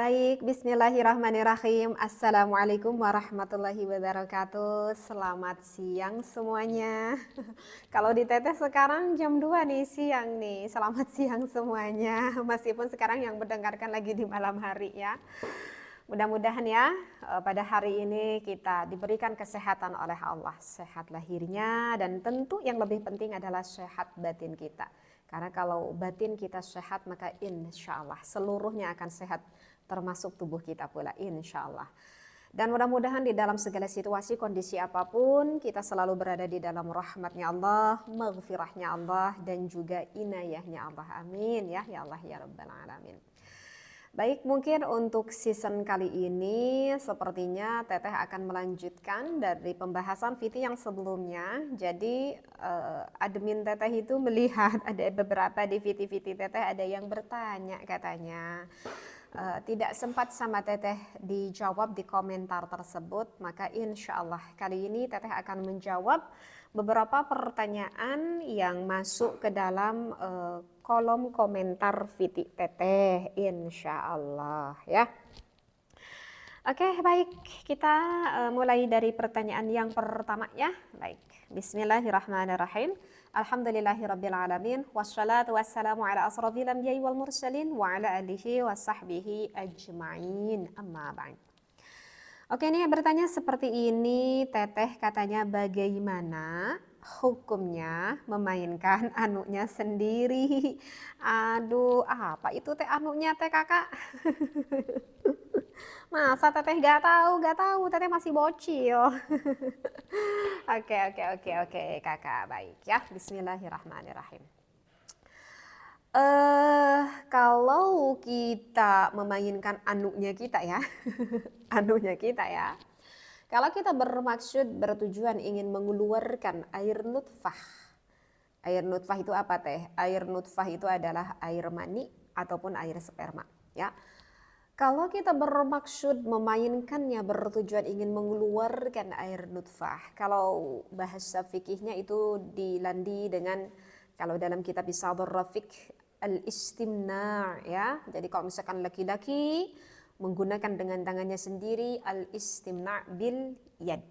Baik, bismillahirrahmanirrahim. Assalamualaikum warahmatullahi wabarakatuh. Selamat siang semuanya. Kalau di Teteh sekarang jam 2 nih siang nih. Selamat siang semuanya. Meskipun sekarang yang mendengarkan lagi di malam hari ya. Mudah-mudahan ya pada hari ini kita diberikan kesehatan oleh Allah. Sehat lahirnya dan tentu yang lebih penting adalah sehat batin kita. Karena kalau batin kita sehat maka insya Allah seluruhnya akan sehat termasuk tubuh kita pula insya Allah. Dan mudah-mudahan di dalam segala situasi kondisi apapun kita selalu berada di dalam rahmatnya Allah, maghfirahnya Allah dan juga inayahnya Allah. Amin ya Allah ya Rabbal Alamin. Baik, mungkin untuk season kali ini sepertinya Teteh akan melanjutkan dari pembahasan VT yang sebelumnya. Jadi admin Teteh itu melihat ada beberapa di VT-VT Teteh ada yang bertanya katanya. Tidak sempat sama Teteh dijawab di komentar tersebut, maka insya Allah kali ini Teteh akan menjawab beberapa pertanyaan yang masuk ke dalam kolom komentar VT Teteh insya Allah ya. Oke, baik, kita mulai dari pertanyaan yang pertama ya. Baik, bismillahirrahmanirrahim. Alhamdulillahirabbil alamin wassalatu wassalamu ala asrofil anbiya'i wal mursalin wa ala alihi wa sahbihi ajma'in. Amma ba'd. Oke, ini bertanya seperti ini, Teteh katanya bagaimana hukumnya memainkan anunya sendiri. Aduh, apa itu teh anunya teh Kakak? Masa Teteh gak tahu, Teteh masih bocil. Oke, Kakak, baik ya. Bismillahirrahmanirrahim. Kalau kita memainkan anunya kita ya, anunya kita ya. Kalau kita bertujuan ingin mengeluarkan air nutfah. Air nutfah itu apa teh? Air nutfah itu adalah air mani ataupun air sperma ya. Kalau kita bermaksud memainkannya bertujuan ingin mengeluarkan air nutfah, kalau bahasa fikihnya itu dilandi dengan kalau dalam kitab Isadhur Rafiq al-istimna ya. Jadi kalau misalkan laki-laki menggunakan dengan tangannya sendiri al-istimna bil yad.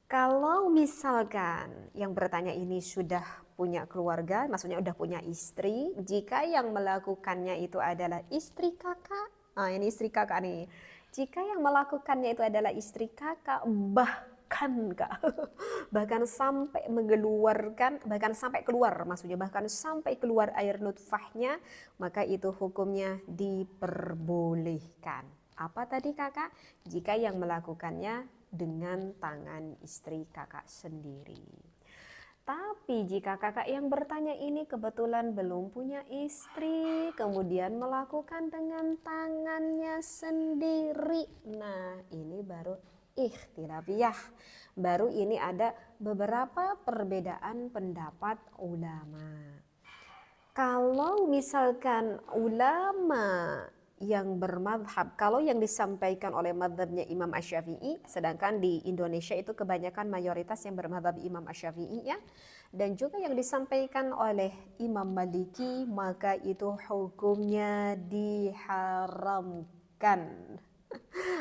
Kalau misalkan yang bertanya ini sudah punya keluarga, maksudnya udah punya istri, jika yang melakukannya itu adalah istri kakak, ini istri kakak nih. Jika yang melakukannya itu adalah istri kakak, bahkan kak, bahkan sampai mengeluarkan, bahkan sampai keluar, maksudnya bahkan sampai keluar air nutfahnya, maka itu hukumnya diperbolehkan. Apa tadi kakak? Jika yang melakukannya dengan tangan istri kakak sendiri. Tapi jika kakak yang bertanya ini kebetulan belum punya istri, kemudian melakukan dengan tangannya sendiri, nah ini baru ikhtilafiyah. Baru ini ada beberapa perbedaan pendapat ulama. Kalau misalkan ulama yang bermadhab, kalau yang disampaikan oleh madhabnya Imam Asy-Syafi'i, sedangkan di Indonesia itu kebanyakan mayoritas yang bermadhab Imam Asy-Syafi'i ya, dan juga yang disampaikan oleh Imam Maliki, maka itu hukumnya diharamkan.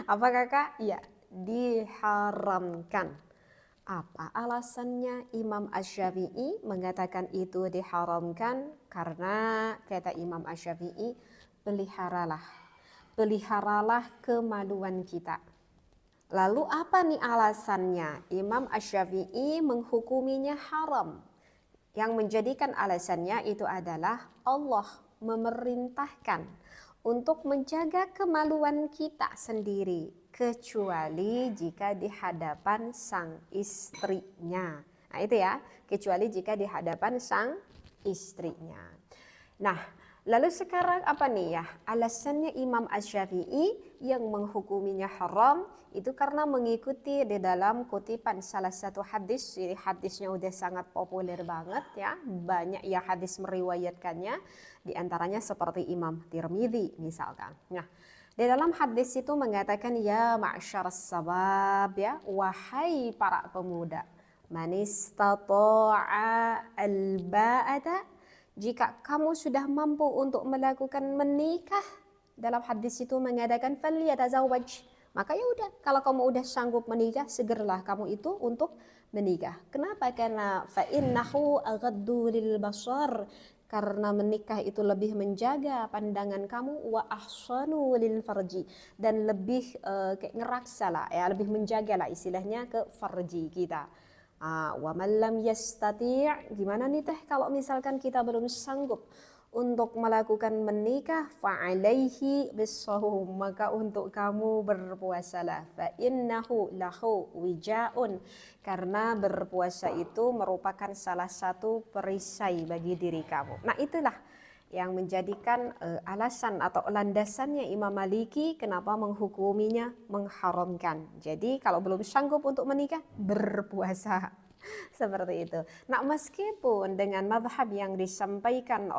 Apa kakak? Ya, diharamkan. Apa alasannya Imam Asy-Syafi'i mengatakan itu diharamkan? Karena kata Imam Asy-Syafi'i, peliharalah kemaluan kita. Lalu apa nih alasannya? Imam Asy-Syafi'i menghukuminya haram. Yang menjadikan alasannya itu adalah Allah memerintahkan untuk menjaga kemaluan kita sendiri, kecuali jika di hadapan sang istrinya. Nah itu ya, kecuali jika di hadapan sang istrinya. Nah, lalu sekarang apa nih ya? Alasannya Imam Asy-Syafi'i yang menghukuminya haram itu karena mengikuti di dalam kutipan salah satu hadis. Jadi hadisnya udah sangat populer banget ya. Banyak ya hadis meriwayatkannya. Di antaranya seperti Imam Tirmidzi misalkan. Nah, di dalam hadis itu mengatakan ya ma'syaras sabab ya, wahai para pemuda, man istata'a al-ba'ata, jika kamu sudah mampu untuk melakukan menikah, Dalam hadis itu mengatakan falyatazawwaj. Maka ya udah, kalau kamu udah sanggup menikah, segeralah kamu itu untuk menikah. Kenapa? Karena fa innahu aghaddu lil basar. Karena menikah itu lebih menjaga pandangan kamu, wa ahsanu lil farji, dan lebih kayak ngeraksa lah ya, lebih menjaga lah istilahnya ke farji kita. Wa man lam yastati', gimana nih teh kalau misalkan kita belum sanggup untuk melakukan menikah, fa'alaihi bisawm, maka untuk kamu berpuasalah, fa innahu lahu wijaun, karena berpuasa itu merupakan salah satu perisai bagi diri kamu. Nah, itulah yang menjadikan alasan atau landasannya Imam Maliki kenapa menghukuminya mengharamkan. Jadi kalau belum sanggup untuk menikah, berpuasa. Seperti itu. Nah, meskipun dengan mazhab yang disampaikan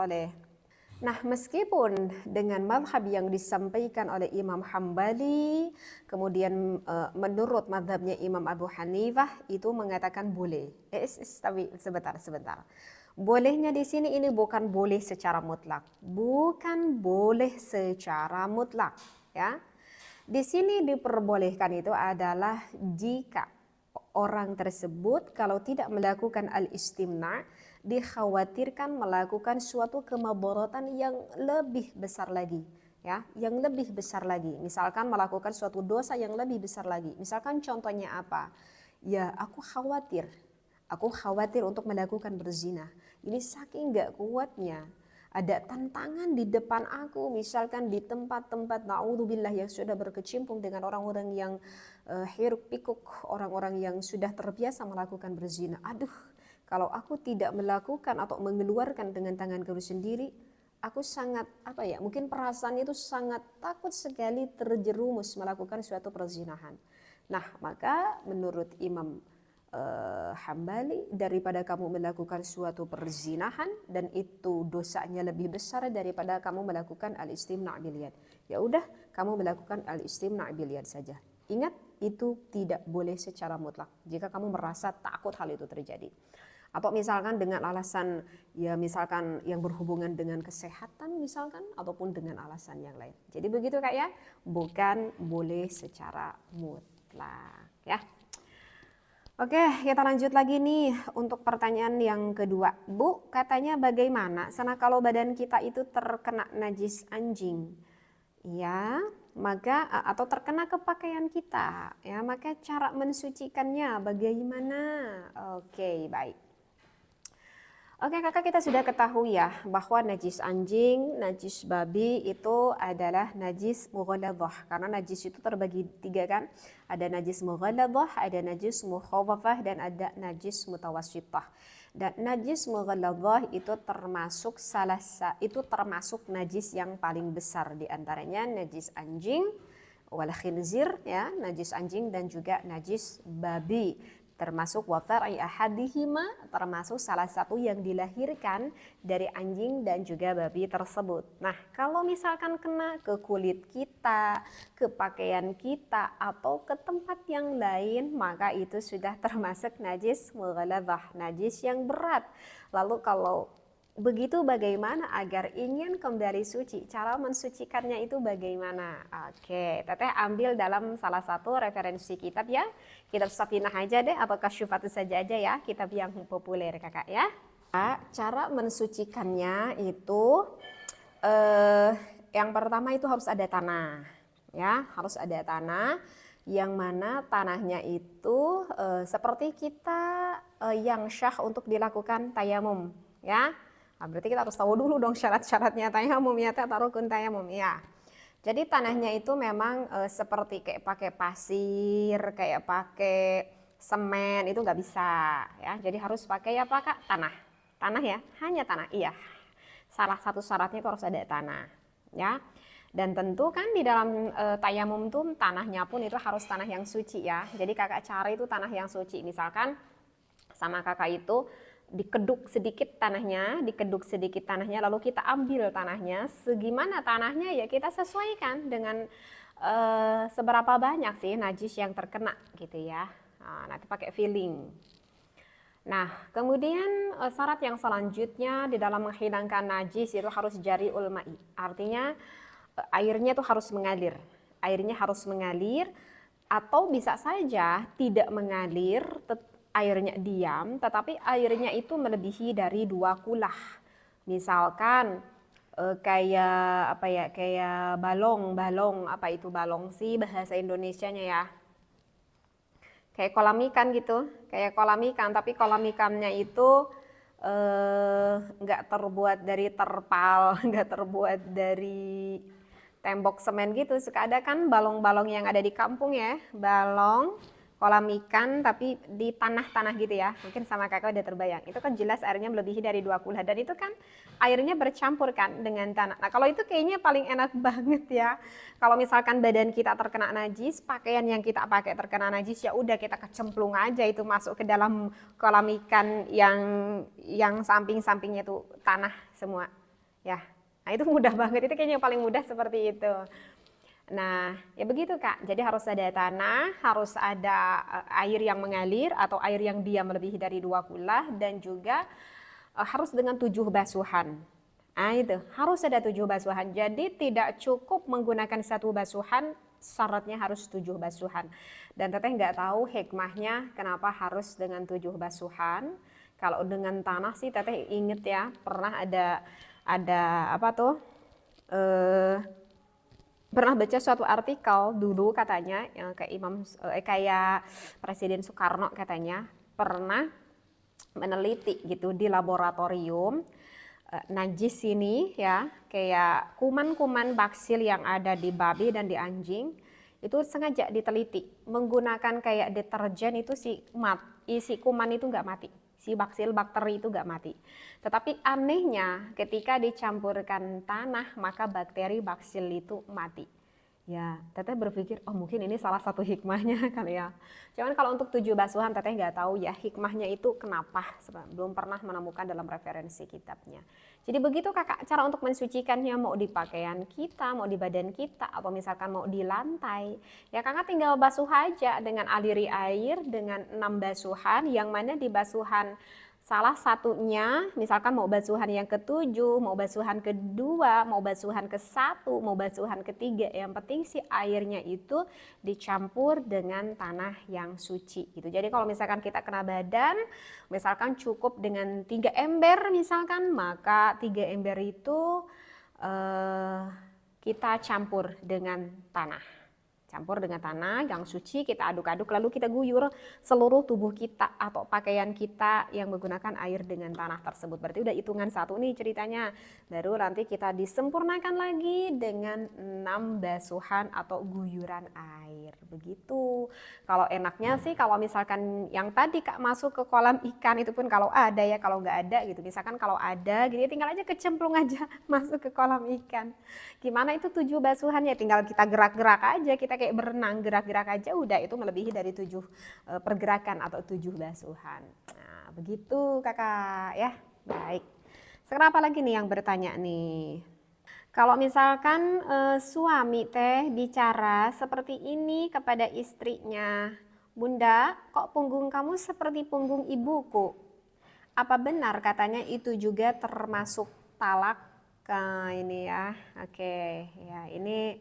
oleh Imam Hambali, kemudian menurut mazhabnya Imam Abu Hanifah itu mengatakan boleh. Tapi sebentar. Bolehnya di sini ini bukan boleh secara mutlak. Bukan boleh secara mutlak, ya. Di sini diperbolehkan itu adalah jika orang tersebut kalau tidak melakukan al-istimna' dikhawatirkan melakukan suatu kemadaratan yang lebih besar lagi, ya, yang lebih besar lagi. Misalkan melakukan suatu dosa yang lebih besar lagi. Misalkan contohnya apa? Ya, aku khawatir untuk melakukan berzina. Ini saking gak kuatnya. Ada tantangan di depan aku, misalkan di tempat-tempat na'udzubillah yang sudah berkecimpung dengan orang-orang yang hiruk pikuk, orang-orang yang sudah terbiasa melakukan berzina. Aduh, kalau aku tidak melakukan atau mengeluarkan dengan tanganku sendiri, aku sangat mungkin perasaan itu sangat takut sekali terjerumus melakukan suatu perzinahan. Nah, maka menurut Imam Hambali, daripada kamu melakukan suatu perzinahan dan itu dosanya lebih besar daripada kamu melakukan al-istimna' bil yad, ya udah kamu melakukan al-istimna' bil yad saja. Ingat, itu tidak boleh secara mutlak jika kamu merasa takut hal itu terjadi. Atau misalkan dengan alasan ya misalkan yang berhubungan dengan kesehatan misalkan, ataupun dengan alasan yang lain. Jadi begitu Kak ya, bukan boleh secara mutlak ya. Oke, kita lanjut lagi nih untuk pertanyaan yang kedua. Bu, katanya bagaimana kalau badan kita itu terkena najis anjing? Ya, maka atau terkena ke pakaian kita, ya, maka cara mensucikannya bagaimana? Oke, baik. Oke kakak, kita sudah ketahui ya bahwa najis anjing, najis babi itu adalah najis mughalladhah. Karena najis itu terbagi 3 kan. Ada najis mughalladhah, ada najis mukhafafah, dan ada najis mutawassithah. Dan najis mughalladhah itu termasuk najis yang paling besar, di antaranya najis anjing wal khinzir, ya, najis anjing dan juga najis babi. Termasuk wafar'i ahadihima, termasuk salah satu yang dilahirkan dari anjing dan juga babi tersebut. Nah, kalau misalkan kena ke kulit kita, ke pakaian kita, atau ke tempat yang lain, maka itu sudah termasuk najis mughalladhah, najis yang berat. Lalu kalau begitu bagaimana agar ingin kembali suci? Cara mensucikannya itu bagaimana? Oke, Teteh ambil dalam salah satu referensi kitab ya. Kitab Safinah aja deh, atau Kasyufatus saja aja ya, kitab yang populer kakak ya. Cara mensucikannya itu yang pertama itu harus ada tanah, ya, harus ada tanah, yang mana tanahnya itu seperti kita yang syah untuk dilakukan tayamum, ya. Nah, berarti kita harus tahu dulu dong syarat-syaratnya tayamum ya, atau rukun tayamum ya. Jadi tanahnya itu memang seperti kayak pakai pasir, kayak pakai semen, itu nggak bisa ya. Jadi harus pakai apa Kak? Tanah ya, hanya tanah. Iya. Salah satu syaratnya itu harus ada tanah ya. Dan tentu kan di dalam tayamum tuh tanahnya pun itu harus tanah yang suci ya. Jadi kakak cari itu tanah yang suci. Misalkan sama kakak itu dikeduk sedikit tanahnya, lalu kita ambil tanahnya, segimana tanahnya ya kita sesuaikan dengan seberapa banyak sih najis yang terkena gitu ya. Nah, nanti pakai feeling. Nah, kemudian syarat yang selanjutnya di dalam menghilangkan najis itu harus jari'ul ma'i. Artinya airnya itu harus mengalir. Airnya harus mengalir, atau bisa saja tidak mengalir, airnya diam, tetapi airnya itu melebihi dari 2 kulah. Misalkan kayak apa ya, kayak balong apa itu balong sih bahasa Indonesianya ya, kayak kolam ikan gitu, kayak kolam ikan, tapi kolam ikannya itu nggak terbuat dari terpal, nggak terbuat dari tembok semen gitu. Suka ada kan balong-balong yang ada di kampung ya, balong kolam ikan tapi di tanah-tanah gitu ya. Mungkin sama kakak udah terbayang. Itu kan jelas airnya melebihi dari 2 kulah, dan itu kan airnya bercampur kan dengan tanah. Nah, kalau itu kayaknya paling enak banget ya. Kalau misalkan badan kita terkena najis, pakaian yang kita pakai terkena najis, ya udah kita kecemplung aja itu masuk ke dalam kolam ikan yang samping-sampingnya itu tanah semua. Ya. Nah, itu mudah banget, itu kayaknya yang paling mudah seperti itu. Nah, ya begitu Kak. Jadi harus ada tanah, harus ada air yang mengalir atau air yang diam melebihi dari 2 kulah, dan juga harus dengan 7 basuhan. Nah, itu harus ada 7 basuhan. Jadi tidak cukup menggunakan 1 basuhan, syaratnya harus 7 basuhan. Dan teteh nggak tahu hikmahnya kenapa harus dengan 7 basuhan. Kalau dengan tanah sih teteh inget ya, pernah ada apa tuh? Pernah baca suatu artikel dulu katanya yang kayak Presiden Soekarno katanya pernah meneliti gitu di laboratorium najis ini ya, kayak kuman-kuman baksil yang ada di babi dan di anjing itu sengaja diteliti menggunakan kayak deterjen, itu si kuman itu nggak mati, si baksil bakteri itu nggak mati. Tetapi anehnya ketika dicampurkan tanah maka bakteri baksil itu mati. Ya, teteh berpikir, oh mungkin ini salah satu hikmahnya kali ya. Cuman kalau untuk 7 basuhan teteh nggak tahu ya hikmahnya itu kenapa. Belum pernah menemukan dalam referensi kitabnya. Jadi begitu kakak cara untuk mensucikannya, mau di pakaian kita, mau di badan kita, atau misalkan mau di lantai. Ya kakak tinggal basuh aja dengan aliri air dengan 6 basuhan, yang mana di basuhan salah satunya, misalkan mau basuhan yang ke-7, mau basuhan ke-2, mau basuhan ke-1, mau basuhan ke-3, yang penting si airnya itu dicampur dengan tanah yang suci gitu. Jadi kalau misalkan kita kena badan, misalkan cukup dengan 3 ember misalkan, maka 3 ember itu kita campur dengan tanah. Campur dengan tanah yang suci, kita aduk-aduk, lalu kita guyur seluruh tubuh kita atau pakaian kita yang menggunakan air dengan tanah tersebut. Berarti udah hitungan 1 nih ceritanya. Baru nanti kita disempurnakan lagi dengan 6 basuhan atau guyuran air. Begitu. Kalau enaknya sih kalau misalkan yang tadi Kak masuk ke kolam ikan itu pun kalau ada ya, kalau nggak ada gitu. Misalkan kalau ada gitu ya tinggal aja kecemplung aja masuk ke kolam ikan. Gimana itu 7 basuhannya? Tinggal kita gerak-gerak aja, kita kayak berenang, gerak-gerak aja udah, itu melebihi dari 7 pergerakan atau 7 basuhan. Nah, begitu kakak ya. Baik. Sekarang apa lagi nih yang bertanya nih? Kalau misalkan suami teh bicara seperti ini kepada istrinya, Bunda, kok punggung kamu seperti punggung ibuku? Apa benar katanya itu juga termasuk talak? Ini ya, oke ya, ini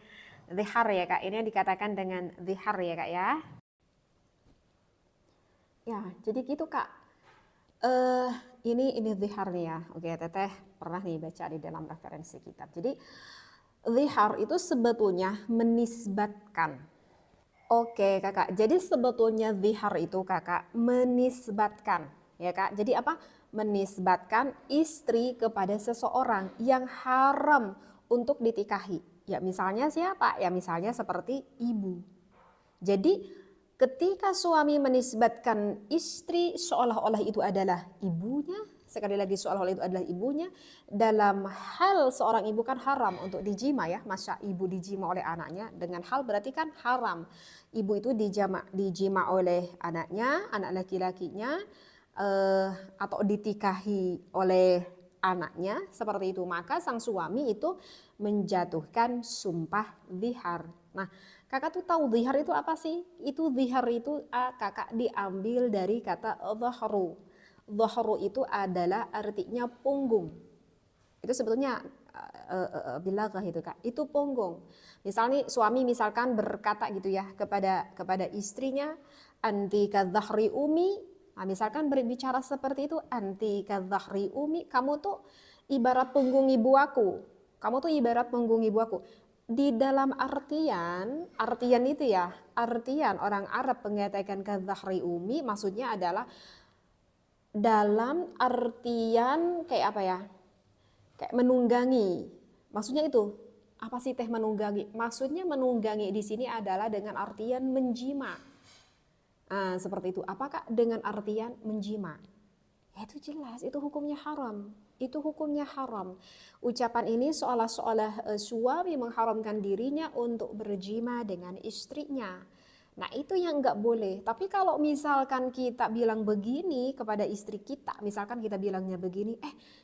zihar ya Kak, ini dikatakan dengan zihar ya Kak ya. Ya, jadi gitu Kak. Ini zihar nih ya. Oke, teteh pernah nih baca di dalam referensi kitab. Jadi zihar itu sebetulnya menisbatkan. Oke kakak, jadi sebetulnya zihar itu kakak menisbatkan, ya kak. Jadi apa? Menisbatkan istri kepada seseorang yang haram untuk ditikahi. Ya misalnya siapa? Ya misalnya seperti ibu. Jadi ketika suami menisbatkan istri seolah-olah itu adalah ibunya, sekali lagi seolah-olah itu adalah ibunya, dalam hal seorang ibu kan haram untuk dijima ya, masa ibu dijima oleh anaknya, dengan hal berarti kan haram. Ibu itu dijima oleh anaknya, anak laki-lakinya, atau ditikahi oleh anaknya, seperti itu. Maka sang suami itu menjatuhkan sumpah zihar. Nah, kakak tuh tahu zihar itu apa sih? Itu zihar itu kakak diambil dari kata dhahru. Dhahru itu adalah artinya punggung. Itu sebetulnya bilaghah itu Kak. Itu punggung. Misalnya suami misalkan berkata gitu ya kepada istrinya, anti kadzahri umi. Nah, misalkan berbicara seperti itu, anti kadzahri umi, kamu tuh ibarat punggung ibu aku. Kamu tuh ibarat punggung ibu aku. Di dalam artian itu ya, artian orang Arab mengatakan kadzahri umi maksudnya adalah dalam artian kayak apa ya? Kayak menunggangi. Maksudnya itu, apa sih teh menunggangi? Maksudnya menunggangi di sini adalah dengan artian menjima. Nah, seperti itu. Apakah dengan artian menjima? Ya, itu jelas, itu hukumnya haram. Itu hukumnya haram. Ucapan ini seolah-olah suami mengharamkan dirinya untuk berjima dengan istrinya. Nah, itu yang nggak boleh. Tapi kalau misalkan kita bilang begini kepada istri kita, misalkan kita bilangnya begini,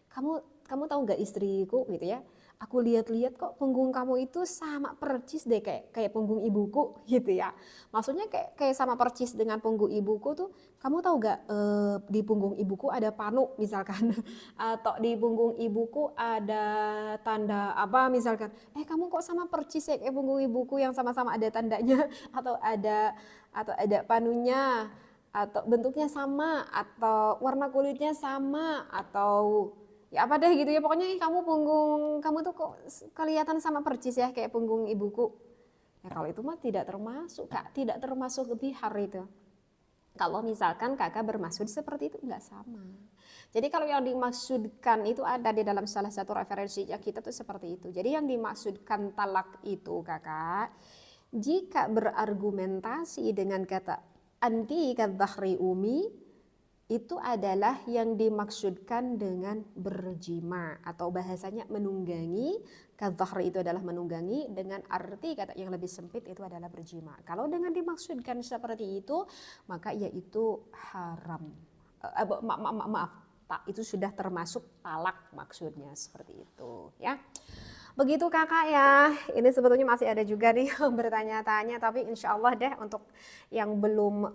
kamu tahu nggak istriku gitu ya? Aku lihat-lihat kok punggung kamu itu sama percis deh kayak punggung ibuku gitu ya. Maksudnya kayak sama percis dengan punggung ibuku tuh. Kamu tahu nggak di punggung ibuku ada panu misalkan, atau di punggung ibuku ada tanda apa misalkan. Kamu kok sama percis ya kayak punggung ibuku yang sama-sama ada tandanya atau ada panunya atau bentuknya sama atau warna kulitnya sama atau ya apa deh gitu ya, pokoknya kamu punggung kamu tuh kok kelihatan sama percis ya kayak punggung ibuku. Ya kalau itu mah tidak termasuk Kak, tidak termasuk zihar itu. Kalau misalkan kakak bermaksud seperti itu nggak sama. Jadi kalau yang dimaksudkan itu ada di dalam salah satu referensi ya kita tuh seperti itu. Jadi yang dimaksudkan talak itu kakak, jika berargumentasi dengan kata anti kadzahri umi, itu adalah yang dimaksudkan dengan berjima atau bahasanya menunggangi. Kadzahri itu adalah menunggangi, dengan arti kata yang lebih sempit itu adalah berjima. Kalau dengan dimaksudkan seperti itu maka yaitu haram. Maaf, itu sudah termasuk talak maksudnya seperti itu ya. Begitu kakak ya, ini sebetulnya masih ada juga nih yang bertanya-tanya, tapi insya Allah deh untuk yang belum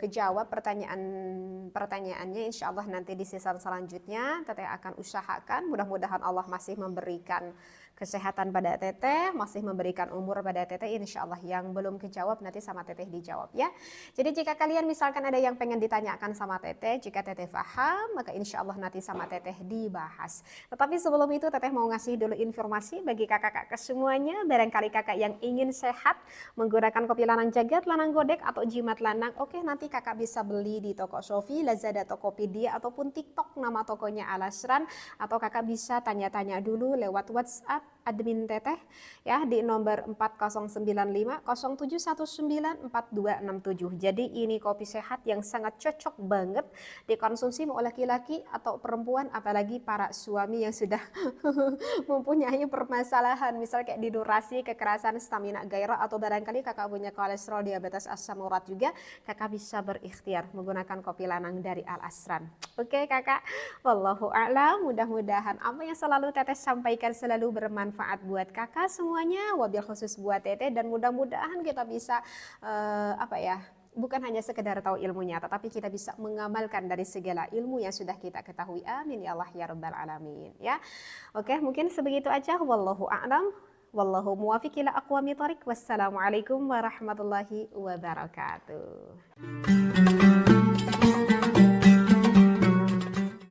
kejawab pertanyaannya insya Allah nanti di season selanjutnya Teteh akan usahakan, mudah-mudahan Allah masih memberikan kesehatan pada Teteh, masih memberikan umur pada Teteh, insya Allah yang belum kejawab nanti sama Teteh dijawab ya. Jadi jika kalian misalkan ada yang pengen ditanyakan sama Teteh, jika Teteh paham maka insya Allah nanti sama Teteh dibahas. Tetapi sebelum itu Teteh mau ngasih dulu informasi bagi kakak-kakak semuanya, barangkali kakak yang ingin sehat menggunakan kopi lanang jagat, lanang godek atau jimat lanang, oke nanti kakak bisa beli di toko Shopee, Lazada, Tokopedia ataupun TikTok nama tokonya Al-Asran, atau kakak bisa tanya-tanya dulu lewat WhatsApp admin Teteh ya di nomor 4095 0719 4267. Jadi ini kopi sehat yang sangat cocok banget dikonsumsi mau laki-laki atau perempuan, apalagi para suami yang sudah mempunyai permasalahan misal kayak di durasi, kekerasan, stamina, gairah, atau barangkali kakak punya kolesterol, diabetes, asam urat juga, kakak bisa berikhtiar menggunakan kopi lanang dari Al-Asran. Oke kakak, wallahu a'lam, mudah-mudahan apa yang selalu Teteh sampaikan selalu bermanfaat buat kakak semuanya, wabil khusus buat Teteh, dan mudah-mudahan kita bisa bukan hanya sekedar tahu ilmunya, tetapi kita bisa mengamalkan dari segala ilmu yang sudah kita ketahui. Amin ya Allah ya Rabbal Alamin ya. Oke, mungkin sebegitu aja. Wallahu a'lam. Wallahu muwafiq ila aqwamit thoriq. Wassalamualaikum warahmatullahi wabarakatuh.